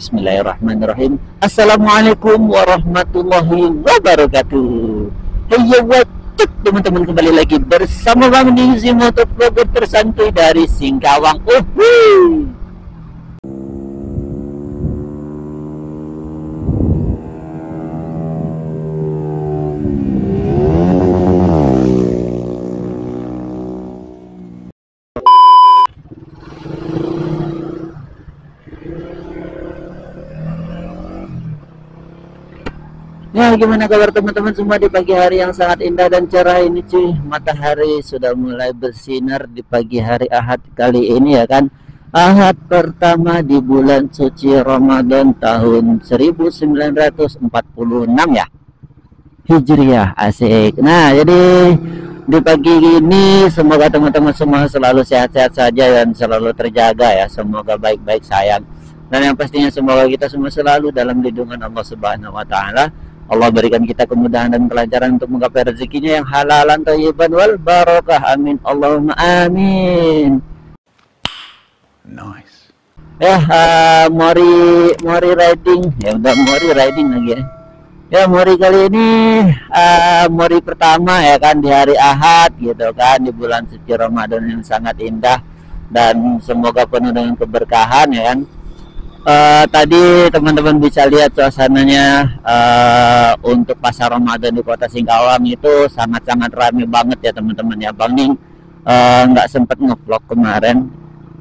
Bismillahirrahmanirrahim. Assalamualaikum warahmatullahi wabarakatuh. Hey what's up teman-teman, kembali lagi bersama Bang Ningzi, motovlogger tersantuy dari Singkawang. Ya, gimana kabar teman-teman semua di pagi hari yang sangat indah dan cerah ini cuy. Matahari sudah mulai bersinar di pagi hari Ahad kali ini ya kan. Ahad pertama di bulan suci Ramadan tahun 1946 ya, Hijriah, asik. Nah, jadi di pagi ini semoga teman-teman semua selalu sehat-sehat saja dan selalu terjaga ya. Semoga baik-baik sayang. Dan yang pastinya semoga kita semua selalu dalam lindungan Allah Subhanahu wa taala. Allah berikan kita kemudahan dan kelancaran untuk menggapai rezekinya yang halalan thayyiban wal barakah. Amin Allahumma amin. Nice. Ya, Mori riding. Ya udah Mori riding lagi ya. Ya, Mori kali ini Mori pertama ya kan di hari Ahad gitu kan, di bulan suci Ramadan yang sangat indah dan semoga penuh dengan keberkahan ya kan. Tadi teman-teman bisa lihat suasananya untuk pasar Ramadan di kota Singkawang itu sangat-sangat ramai banget ya teman-teman ya. Bang Ning nggak sempet ngevlog kemarin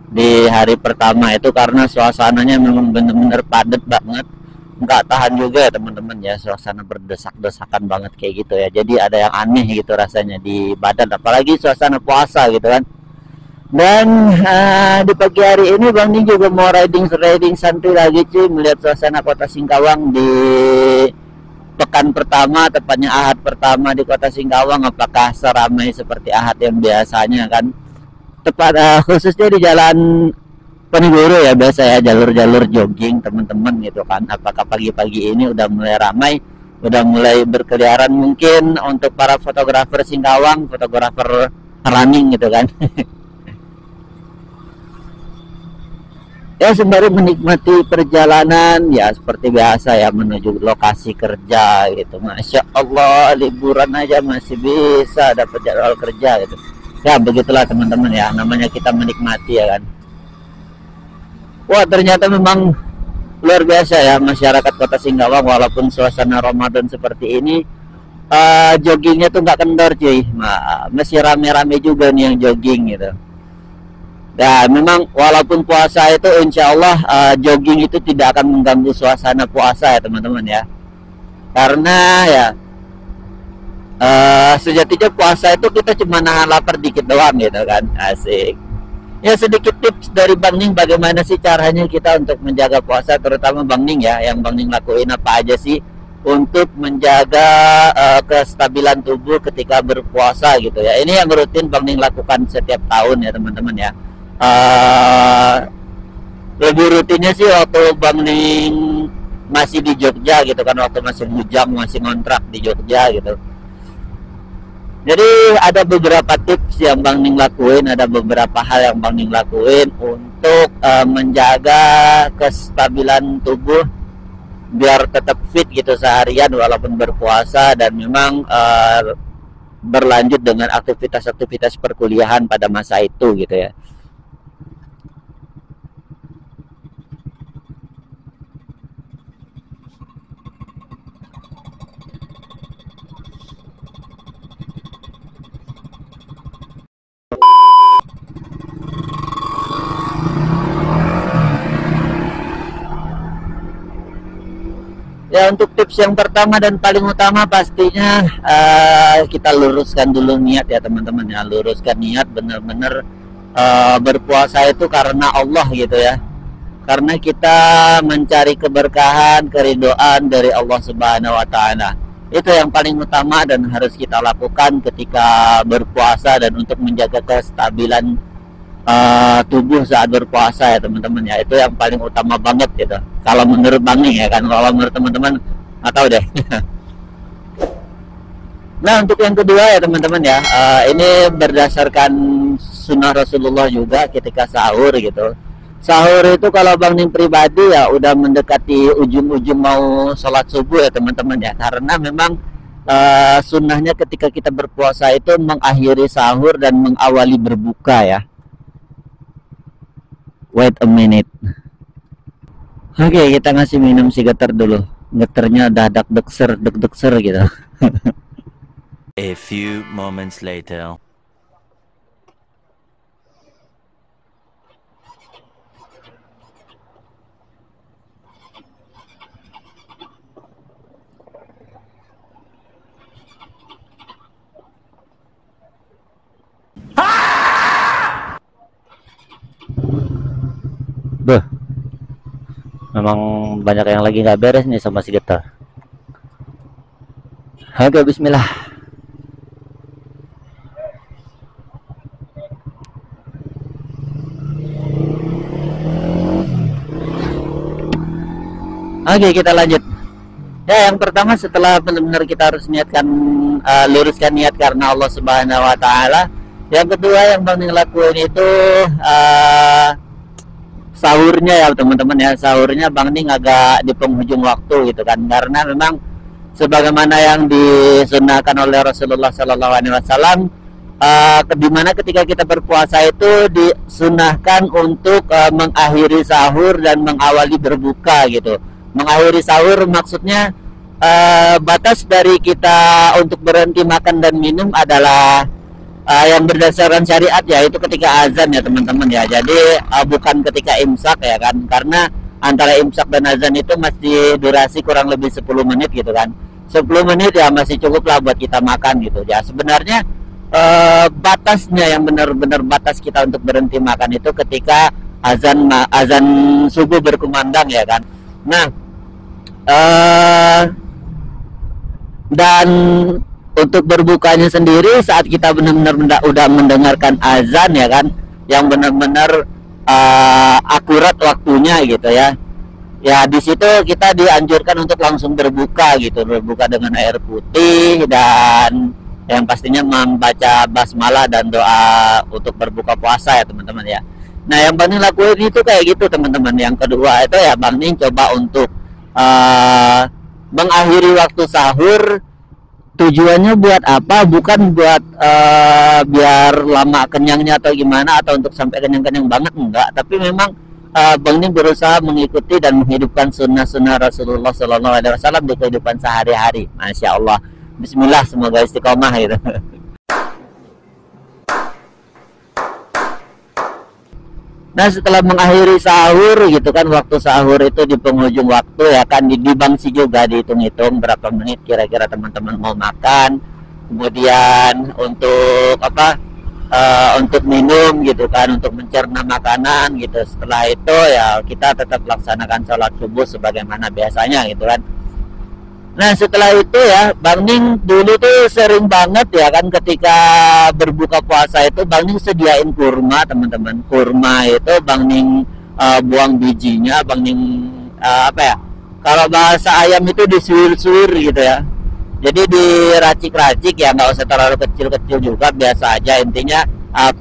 di hari pertama itu karena suasananya memang bener-bener padat banget, nggak tahan juga ya teman-teman ya, suasana berdesak-desakan banget kayak gitu ya. Jadi ada yang aneh gitu rasanya di badan, apalagi suasana puasa gitu kan. Dan di pagi hari ini Bang Ning juga mau riding santuy lagi cuy, melihat suasana kota Singkawang di pekan pertama, tepatnya Ahad pertama di kota Singkawang. Apakah seramai seperti Ahad yang biasanya kan, tepat khususnya di jalan Penegoro ya, biasa ya, jalur-jalur jogging teman-teman gitu kan. Apakah pagi-pagi ini udah mulai ramai, udah mulai berkeliaran mungkin untuk para fotografer Singkawang, fotografer running gitu kan. Ya, sembari menikmati perjalanan ya seperti biasa ya, menuju lokasi kerja gitu. Masya Allah, liburan aja masih bisa dapat jadwal kerja gitu. Ya begitulah teman-teman ya, namanya kita menikmati ya kan. Wah, ternyata memang luar biasa ya masyarakat kota Singkawang, walaupun suasana Ramadan seperti ini, joggingnya tuh nggak kendor cuy. Masih rame-rame juga nih yang jogging gitu. Ya memang walaupun puasa itu insya Allah jogging itu tidak akan mengganggu suasana puasa ya teman-teman ya. Karena ya sejatinya puasa itu kita cuma nahan lapar dikit doang gitu kan, asik. Ya, sedikit tips dari Bang Ning bagaimana sih caranya kita untuk menjaga puasa, terutama Bang Ning ya, yang Bang Ning lakuin apa aja sih untuk menjaga kestabilan tubuh ketika berpuasa gitu ya. Ini yang rutin Bang Ning lakukan setiap tahun ya teman-teman ya. Lebih rutinnya sih waktu Bang Ning masih di Jogja gitu kan, waktu masih bujang, masih ngontrak di Jogja gitu. Jadi ada beberapa tips yang Bang Ning lakuin, ada beberapa hal yang Bang Ning lakuin untuk menjaga kestabilan tubuh biar tetap fit gitu seharian walaupun berpuasa, dan memang berlanjut dengan aktivitas-aktivitas perkuliahan pada masa itu gitu ya. Ya, untuk tips yang pertama dan paling utama pastinya kita luruskan dulu niat ya teman-teman ya. Luruskan niat, bener-bener berpuasa itu karena Allah gitu ya. Karena kita mencari keberkahan, keridhaan dari Allah Subhanahu wa taala. Itu yang paling utama dan harus kita lakukan ketika berpuasa dan untuk menjaga kestabilan tubuh saat berpuasa ya teman-teman ya. Itu yang paling utama banget gitu kalau menurut Bang Ning ya kan. Kalau menurut teman-teman nggak tahu deh. Nah, untuk yang kedua ya teman-teman ya, ini berdasarkan sunnah Rasulullah juga ketika sahur gitu. Sahur itu kalau Bang Ning pribadi ya udah mendekati ujung-ujung mau sholat subuh ya teman-teman ya, karena memang sunnahnya ketika kita berpuasa itu mengakhiri sahur dan mengawali berbuka ya. Wait a minute. Oke, kita ngasih minum si getar dulu. Getarnya udah deg-dekser gitu. A few moments later. Beuh, memang banyak yang lagi nggak beres nih sama si getar. Oke, bismillah. Oke, kita lanjut. Ya, yang pertama setelah benar-benar kita harus niatkan, luruskan niat karena Allah Subhanahu wa taala. Yang kedua yang Bang Ning lakuin itu sahurnya ya teman-teman ya. Sahurnya Bang Ning agak di penghujung waktu gitu kan, karena memang sebagaimana yang disunnahkan oleh Rasulullah Sallallahu Alaihi Wasallam, dimana ketika kita berpuasa itu disunahkan untuk mengakhiri sahur dan mengawali berbuka gitu. Mengakhiri sahur maksudnya batas dari kita untuk berhenti makan dan minum adalah yang berdasarkan syariat ya, itu ketika azan ya teman-teman ya. Jadi bukan ketika imsak ya kan, karena antara imsak dan azan itu masih durasi kurang lebih 10 menit gitu kan. 10 menit ya masih cukup lah buat kita makan gitu ya. Sebenarnya batasnya yang benar-benar batas kita untuk berhenti makan itu ketika azan subuh berkumandang ya kan. Nah dan untuk berbukanya sendiri saat kita benar-benar udah mendengarkan azan ya kan, yang benar-benar akurat waktunya gitu ya. Ya di situ kita dianjurkan untuk langsung berbuka gitu, berbuka dengan air putih dan yang pastinya membaca basmalah dan doa untuk berbuka puasa ya teman-teman ya. Nah yang Bang Ning lakuin itu kayak gitu teman-teman. Yang kedua itu ya Bang Ning coba untuk mengakhiri waktu sahur. Tujuannya buat apa? Bukan buat biar lama kenyangnya atau gimana, atau untuk sampai kenyang-kenyang banget, enggak. Tapi memang Bang Ning berusaha mengikuti dan menghidupkan sunnah-sunnah Rasulullah Sallallahu Alaihi Wasallam di kehidupan sehari-hari. Masya Allah. Bismillah, semoga istiqomah gitu. Nah setelah mengakhiri sahur gitu kan, waktu sahur itu di penghujung waktu ya kan, dibangsi juga, dihitung-hitung berapa menit kira-kira teman-teman mau makan. Kemudian untuk apa, untuk minum gitu kan, untuk mencerna makanan gitu. Setelah itu ya kita tetap laksanakan sholat subuh sebagaimana biasanya gitu kan. Nah setelah itu ya Bang Ning dulu tuh sering banget ya kan, ketika berbuka puasa itu Bang Ning sediain kurma teman-teman. Kurma itu Bang Ning buang bijinya, Bang Ning apa ya, kalau bahasa ayam itu disuir-suir gitu ya. Jadi diracik-racik ya, nggak usah terlalu kecil-kecil juga, biasa aja. Intinya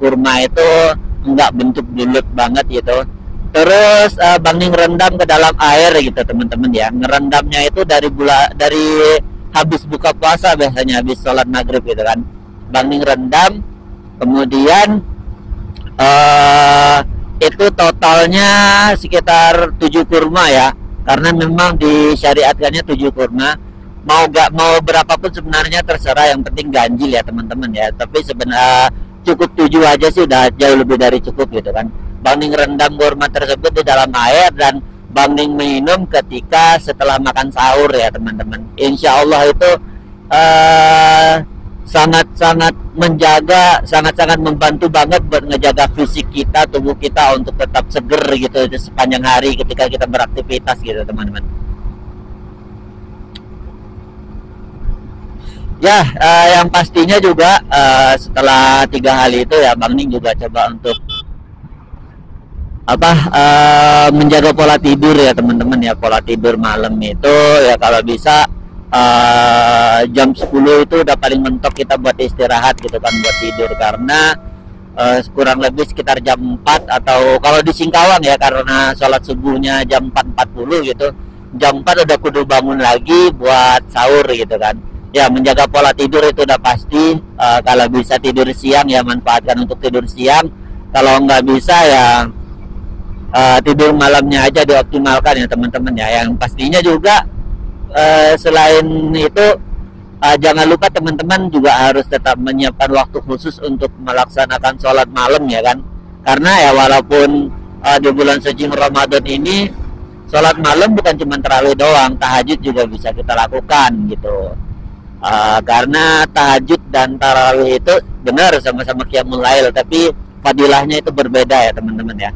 kurma itu nggak bentuk bulat banget gitu. Terus Bang Ning rendam ke dalam air gitu teman-teman ya. Ngerendamnya itu dari habis buka puasa, biasanya habis sholat maghrib gitu kan. Bang Ning rendam, kemudian itu totalnya sekitar 7 kurma ya. Karena memang disyariatkannya 7 kurma. Mau berapapun sebenarnya terserah, yang penting ganjil ya teman-teman ya. Tapi sebenarnya cukup 7 aja sih udah jauh lebih dari cukup gitu kan. Bang Ning rendam kurma tersebut di dalam air dan Bang Ning minum ketika setelah makan sahur ya teman-teman. Insya Allah itu sangat-sangat menjaga, sangat-sangat membantu banget buat ngejaga fisik kita, tubuh kita untuk tetap seger gitu sepanjang hari ketika kita beraktivitas gitu teman-teman. Ya, yang pastinya juga setelah 3 hari itu ya Bang Ning juga coba untuk menjaga pola tidur ya teman-teman ya. Pola tidur malam itu ya kalau bisa jam 10 itu udah paling mentok kita buat istirahat gitu kan, buat tidur. Karena kurang lebih sekitar jam 4, atau kalau di Singkawang ya karena sholat subuhnya jam 4.40 gitu, jam 4 udah kudu bangun lagi buat sahur gitu kan. Ya menjaga pola tidur itu udah pasti. Kalau bisa tidur siang ya manfaatkan untuk tidur siang, kalau nggak bisa ya tidur malamnya aja dioptimalkan ya teman-teman ya. Yang pastinya juga selain itu jangan lupa teman-teman juga harus tetap menyiapkan waktu khusus untuk melaksanakan sholat malam ya kan. Karena ya walaupun di bulan suci Ramadan ini sholat malam bukan cuma tarawih doang, tahajud juga bisa kita lakukan gitu. Karena tahajud dan tarawih itu benar sama-sama qiyamul lail, tapi fadilahnya itu berbeda ya teman-teman ya.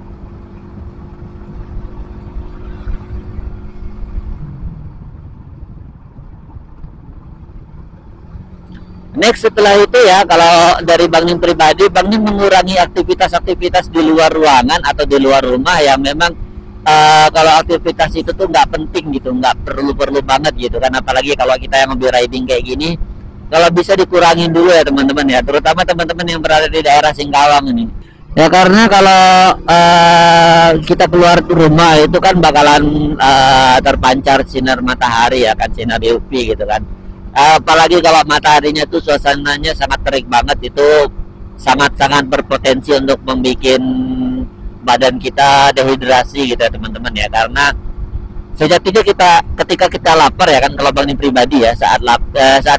Next setelah itu ya, kalau dari Bang Nim pribadi, Bang Nim mengurangi aktivitas-aktivitas di luar ruangan atau di luar rumah yang memang kalau aktivitas itu tuh nggak penting gitu, nggak perlu-perlu banget gitu kan. Apalagi kalau kita yang hobi riding kayak gini, kalau bisa dikurangin dulu ya teman-teman ya, terutama teman-teman yang berada di daerah Singkawang ini. Ya karena kalau kita keluar rumah itu kan bakalan terpancar sinar matahari ya kan, sinar UV gitu kan. Apalagi kalau mataharinya tuh suasananya sangat terik banget, itu sangat-sangat berpotensi untuk membuat badan kita dehidrasi gitu ya teman-teman ya. Karena sejatinya ketika kita lapar ya kan, kalau Bang Nim pribadi ya, saat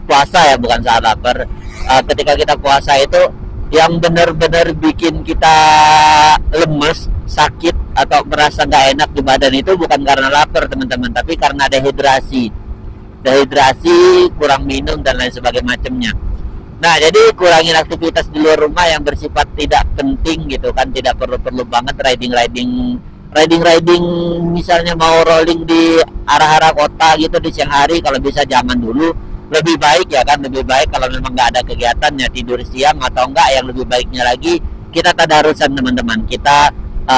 puasa ya, bukan saat lapar, ketika kita puasa itu yang benar-benar bikin kita lemes, sakit atau merasa nggak enak di badan itu bukan karena lapar teman-teman, tapi karena dehidrasi, kurang minum dan lain sebagainya macamnya. Nah jadi kurangin aktivitas di luar rumah yang bersifat tidak penting gitu kan, tidak perlu-perlu banget riding misalnya mau rolling di arah-arah kota gitu di siang hari, kalau bisa jangan dulu. Lebih baik ya kan, lebih baik kalau memang nggak ada kegiatan ya tidur siang, atau enggak yang lebih baiknya lagi kita tadarusan teman-teman, kita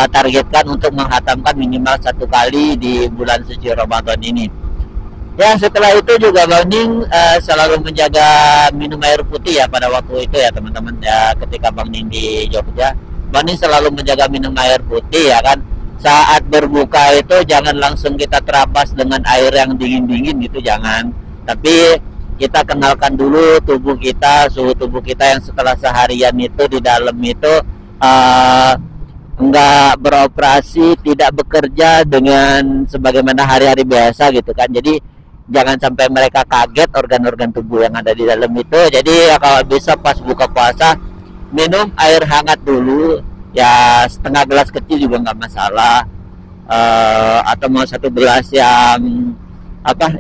targetkan untuk menghatamkan minimal 1 kali di bulan suci Ramadan ini. Ya setelah itu juga Bang Ning selalu menjaga minum air putih ya pada waktu itu ya teman-teman ya. Ketika Bang Ning di Jogja, Bang Ning selalu menjaga minum air putih ya kan. Saat berbuka itu jangan langsung kita terabas dengan air yang dingin-dingin gitu, jangan. Tapi kita kenalkan dulu tubuh kita, suhu tubuh kita yang setelah seharian itu di dalam itu enggak beroperasi, tidak bekerja dengan sebagaimana hari-hari biasa gitu kan. Jadi jangan sampai mereka kaget organ-organ tubuh yang ada di dalam itu. Jadi ya kalau bisa pas buka puasa minum air hangat dulu ya, setengah gelas kecil juga nggak masalah, atau mau 1 gelas yang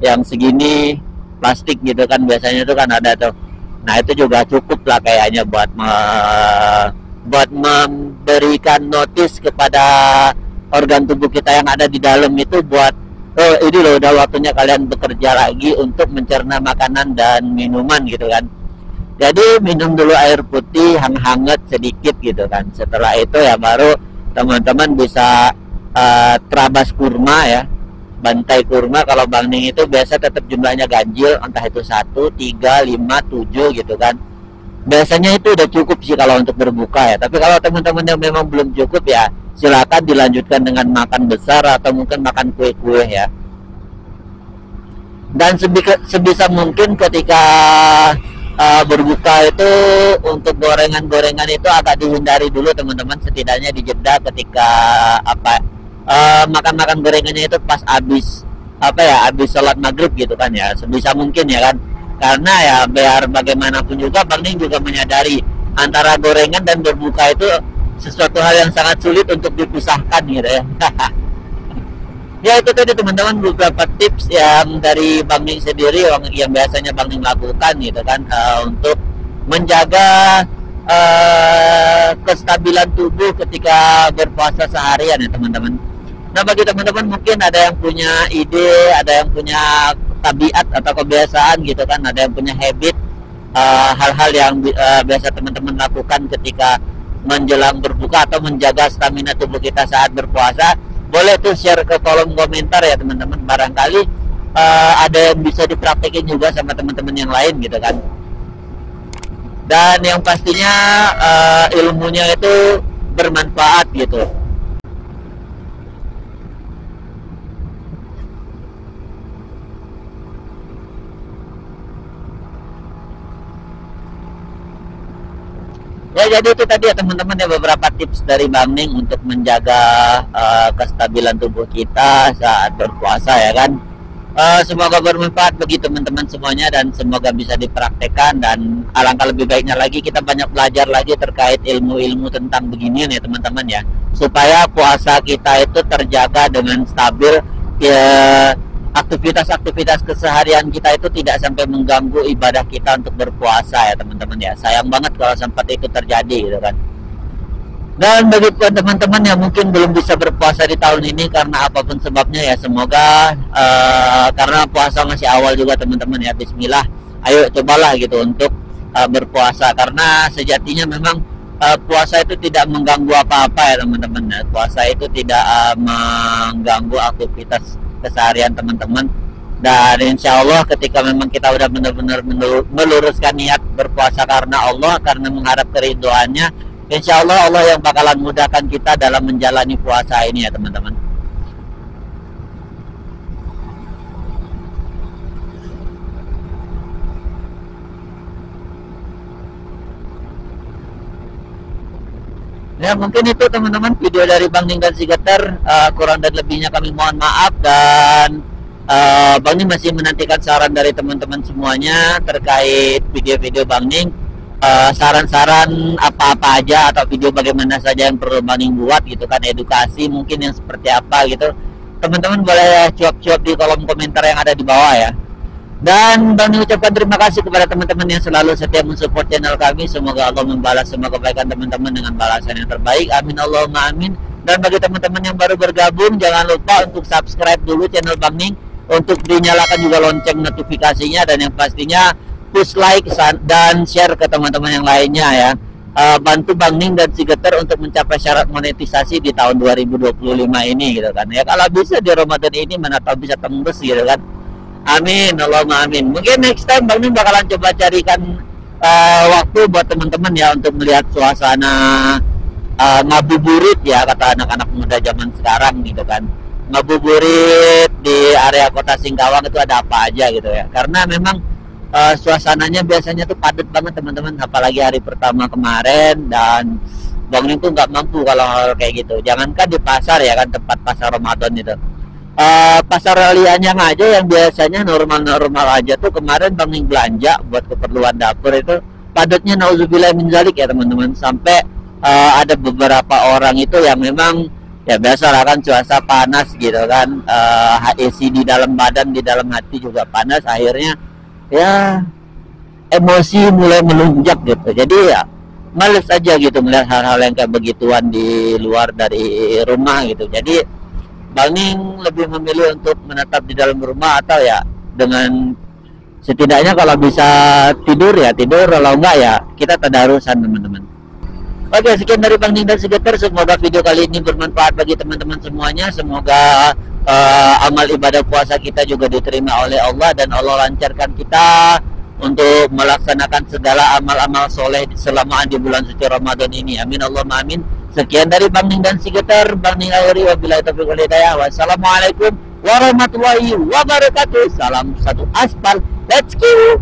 yang segini plastik gitu kan, biasanya itu kan ada tuh. Nah itu juga cukup lah kayaknya buat memberikan notis kepada organ tubuh kita yang ada di dalam itu, buat oh ini loh udah waktunya kalian bekerja lagi untuk mencerna makanan dan minuman gitu kan. Jadi minum dulu air putih hangat sedikit gitu kan. Setelah itu ya baru teman-teman bisa terabas kurma ya, bantai kurma. Kalau Bang Ning itu biasa tetap jumlahnya ganjil, entah itu 1, 3, 5, 7 gitu kan. Biasanya itu udah cukup sih kalau untuk berbuka ya. Tapi kalau teman-teman yang memang belum cukup ya silakan dilanjutkan dengan makan besar atau mungkin makan kue-kue ya. Dan sebisa mungkin ketika berbuka itu untuk gorengan-gorengan itu agak dihindari dulu teman-teman, setidaknya dijeda ketika makan-makan gorengannya itu pas habis sholat maghrib gitu kan ya, sebisa mungkin ya kan. Karena ya biar bagaimanapun juga Bang Ning juga menyadari antara gorengan dan berbuka itu sesuatu hal yang sangat sulit untuk dipisahkan gitu ya. Ya itu tadi teman-teman beberapa tips yang dari Bang Ning sendiri yang biasanya Bang Ning lakukan gitu kan, untuk menjaga kestabilan tubuh ketika berpuasa seharian ya teman-teman. Nah bagi teman-teman mungkin ada yang punya ide, ada yang punya tabiat atau kebiasaan gitu kan, ada yang punya habit, hal-hal yang biasa teman-teman lakukan ketika menjelang berbuka atau menjaga stamina tubuh kita saat berpuasa, boleh tuh share ke kolom komentar ya teman-teman. Barangkali ada yang bisa dipraktekin juga sama teman-teman yang lain gitu kan. dan yang pastinya ilmunya itu bermanfaat gitu. Ya, jadi itu tadi ya teman-teman ya, beberapa tips dari Bang Ning untuk menjaga kestabilan tubuh kita saat berpuasa ya kan. Semoga bermanfaat bagi teman-teman semuanya dan semoga bisa dipraktekkan, dan alangkah lebih baiknya lagi kita banyak belajar lagi terkait ilmu-ilmu tentang beginian ya teman-teman ya, supaya puasa kita itu terjaga dengan stabil ya, aktivitas-aktivitas keseharian kita itu tidak sampai mengganggu ibadah kita untuk berpuasa ya teman-teman ya. Sayang banget kalau sampai itu terjadi gitu kan. Dan bagi teman-teman yang mungkin belum bisa berpuasa di tahun ini karena apapun sebabnya ya, semoga karena puasa masih awal juga teman-teman ya, bismillah, ayo cobalah gitu untuk berpuasa, karena sejatinya memang puasa itu tidak mengganggu apa-apa ya teman-teman ya. Puasa itu tidak mengganggu aktivitas keseharian teman-teman, dan insya Allah ketika memang kita udah benar-benar meluruskan niat berpuasa karena Allah, karena mengharap keriduannya, insya Allah Allah yang bakalan mudahkan kita dalam menjalani puasa ini ya teman-teman. Ya mungkin itu teman-teman video dari Bang Ning dan Sigeter, kurang dan lebihnya kami mohon maaf, dan Bang Ning masih menantikan saran dari teman-teman semuanya terkait video-video Bang Ning, saran-saran apa-apa aja atau video bagaimana saja yang perlu Bang Ning buat gitu kan, edukasi mungkin yang seperti apa gitu, teman-teman boleh cuap-cuap di kolom komentar yang ada di bawah ya. Dan Bang Ning ucapkan terima kasih kepada teman-teman yang selalu setia mensupport channel kami. Semoga Allah membalas semua kebaikan teman-teman dengan balasan yang terbaik. Amin Allahumma amin. Dan bagi teman-teman yang baru bergabung, jangan lupa untuk subscribe dulu channel Bang Ning, untuk dinyalakan juga lonceng notifikasinya, dan yang pastinya push like dan share ke teman-teman yang lainnya ya. Bantu Bang Ning dan Sigeter untuk mencapai syarat monetisasi di tahun 2025 ini gitu kan ya. Kalau bisa di Ramadan ini, mana tahu bisa tembus gitu kan. Amin Allahumma amin. Mungkin next time Bang Ning bakalan coba carikan waktu buat teman-teman ya, untuk melihat suasana ngabuburit ya, kata anak-anak muda zaman sekarang gitu kan. Ngabuburit di area Kota Singkawang itu ada apa aja gitu ya. Karena memang suasananya biasanya tuh padat banget teman-teman, apalagi hari pertama kemarin, dan Bang Ning tuh nggak mampu kalau hal kayak gitu. Jangankan di pasar ya kan, tempat pasar Ramadan itu. Pasar Lianyang aja yang biasanya normal-normal aja tuh, kemarin Bang Ning belanja buat keperluan dapur itu padatnya nauzubillah min zalik ya teman-teman. Sampai ada beberapa orang itu yang memang ya biasa lah kan, cuaca panas gitu kan, AC di dalam badan, di dalam hati juga panas, akhirnya ya emosi mulai melunjak gitu. Jadi ya males aja gitu melihat hal-hal yang kayak begituan di luar dari rumah gitu. Jadi Bang Ning lebih memilih untuk menetap di dalam rumah, atau ya dengan setidaknya kalau bisa tidur ya tidur, kalau enggak ya kita tadarusan teman-teman. Oke, sekian dari Bang Ning dan Sigeter. Semoga video kali ini bermanfaat bagi teman-teman semuanya. Semoga amal ibadah puasa kita juga diterima oleh Allah, dan Allah lancarkan kita untuk melaksanakan segala amal-amal soleh selama di bulan suci Ramadan ini. Amin Allahumma amin. Sekian dari Bang Ning dan Sigeter, Bang Ning akhiri wabillahi taufiq wal hidayah. Wassalamualaikum warahmatullahi wabarakatuh. Salam satu aspal. Let's go.